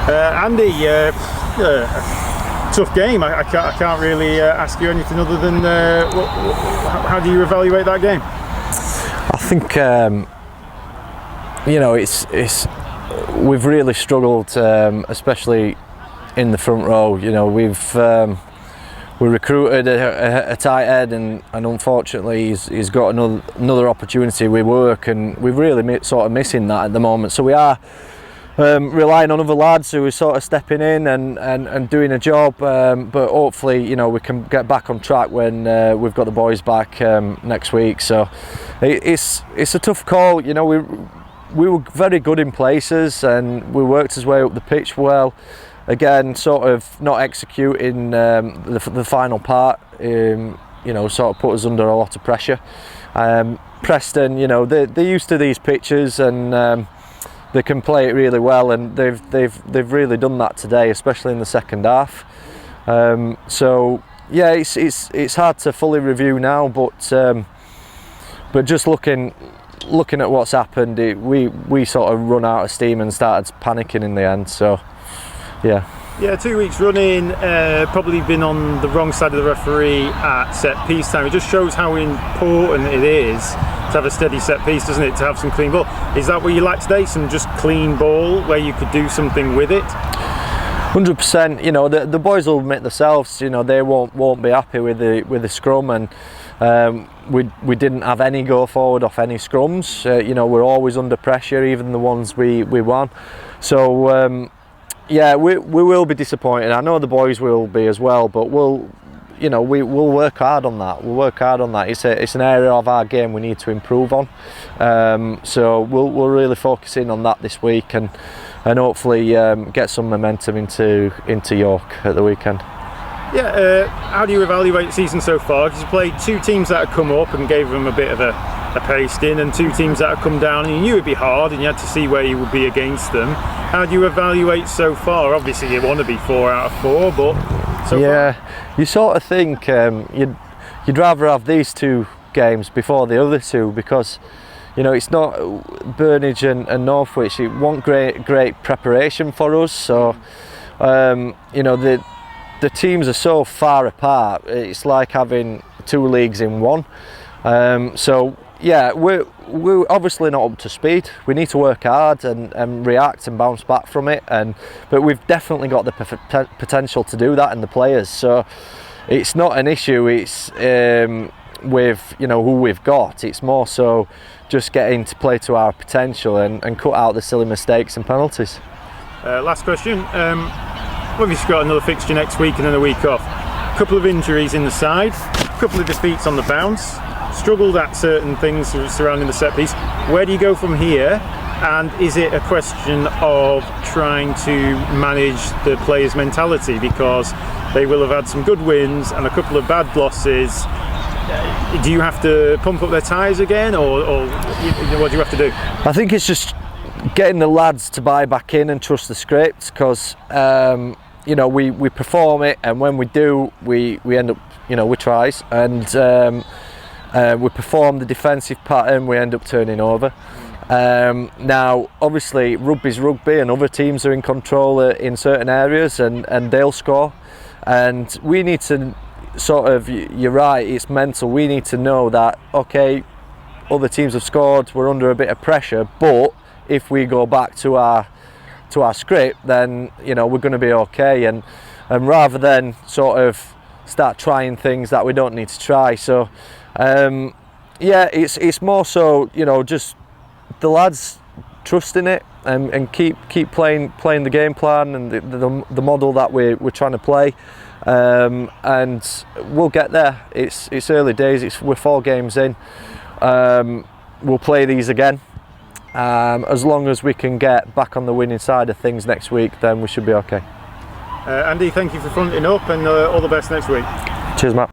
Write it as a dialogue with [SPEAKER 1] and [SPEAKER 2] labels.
[SPEAKER 1] Andy, tough game. I can't really ask you anything other than how do you evaluate that game?
[SPEAKER 2] I think you know, we've really struggled, especially in the front row. You know, we recruited a tight head, and unfortunately he's got another opportunity with work, and we're really sort of missing that at the moment. So we are relying on other lads who are sort of stepping in and doing a job, but hopefully, you know, we can get back on track when we've got the boys back next week. So it's a tough call. You know, we were very good in places, and we worked his way up the pitch well. Again, sort of not executing the final part, you know, sort of put us under a lot of pressure. Preston, you know, they're used to these pitches, and they can play it really well, and they've really done that today, especially in the second half. So yeah, it's hard to fully review now, but just looking at what's happened, we sort of run out of steam and started panicking in the end. So yeah.
[SPEAKER 1] 2 weeks running, probably been on the wrong side of the referee at set piece time. It just shows how important it is to have a steady set piece, doesn't it? To have some clean ball. Is that what you like today? Some just clean ball where you could do something with it?
[SPEAKER 2] 100%. You know, the boys will admit themselves. You know, they won't be happy with the scrum, and we didn't have any go forward off any scrums. You know, we're always under pressure, even the ones we won. So. Yeah, we will be disappointed. I know the boys will be as well, but we'll work hard on that. We'll work hard on that. It's an area of our game we need to improve on. So we'll really focus in on that this week, and hopefully get some momentum into York at the weekend.
[SPEAKER 1] Yeah, how do you evaluate the season so far? Because you played two teams that had come up and gave them a bit of a pasting, and two teams that had come down, and you knew it'd be hard, and you had to see where you would be against them. How do you evaluate so far? Obviously you want to be 4 out of 4, but so
[SPEAKER 2] yeah,
[SPEAKER 1] far?
[SPEAKER 2] You sort of think you'd rather have these two games before the other two, because you know, it's not Burnage and Northwich. It wasn't great preparation for us. So you know, the teams are so far apart. It's like having 2 leagues in one. So yeah, we're obviously not up to speed. We need to work hard and react and bounce back from it. But we've definitely got the potential to do that in the players. So it's not an issue. It's with, you know, who we've got. It's more so just getting to play to our potential and cut out the silly mistakes and penalties.
[SPEAKER 1] Last question. We've obviously got another fixture next week and then a week off. A couple of injuries in the side, a couple of defeats on the bounce. Struggled at certain things surrounding the set piece. Where do you go from here? And is it a question of trying to manage the players' mentality, because they will have had some good wins and a couple of bad losses? Do you have to pump up their tyres again, or what do you have to do? I
[SPEAKER 2] think it's just getting the lads to buy back in and trust the script, because you know, we perform it, and when we do, we end up, you know, with tries, and we perform the defensive pattern, we end up turning over. Now obviously rugby's rugby, and other teams are in control in certain areas, and they'll score, and we need to sort of, you're right, it's mental. We need to know that, okay, other teams have scored, we're under a bit of pressure, but if we go back to our script, then, you know, we're going to be okay, and rather than sort of start trying things that we don't need to try. So yeah, it's more so, you know, just the lads trusting it and keep playing the game plan and the model that we're trying to play, and we'll get there. It's early days. We're 4 games in. We'll play these again. As long as we can get back on the winning side of things next week, then we should be okay.
[SPEAKER 1] Andy, thank you for fronting up, and all the best next week.
[SPEAKER 2] Cheers, Matt.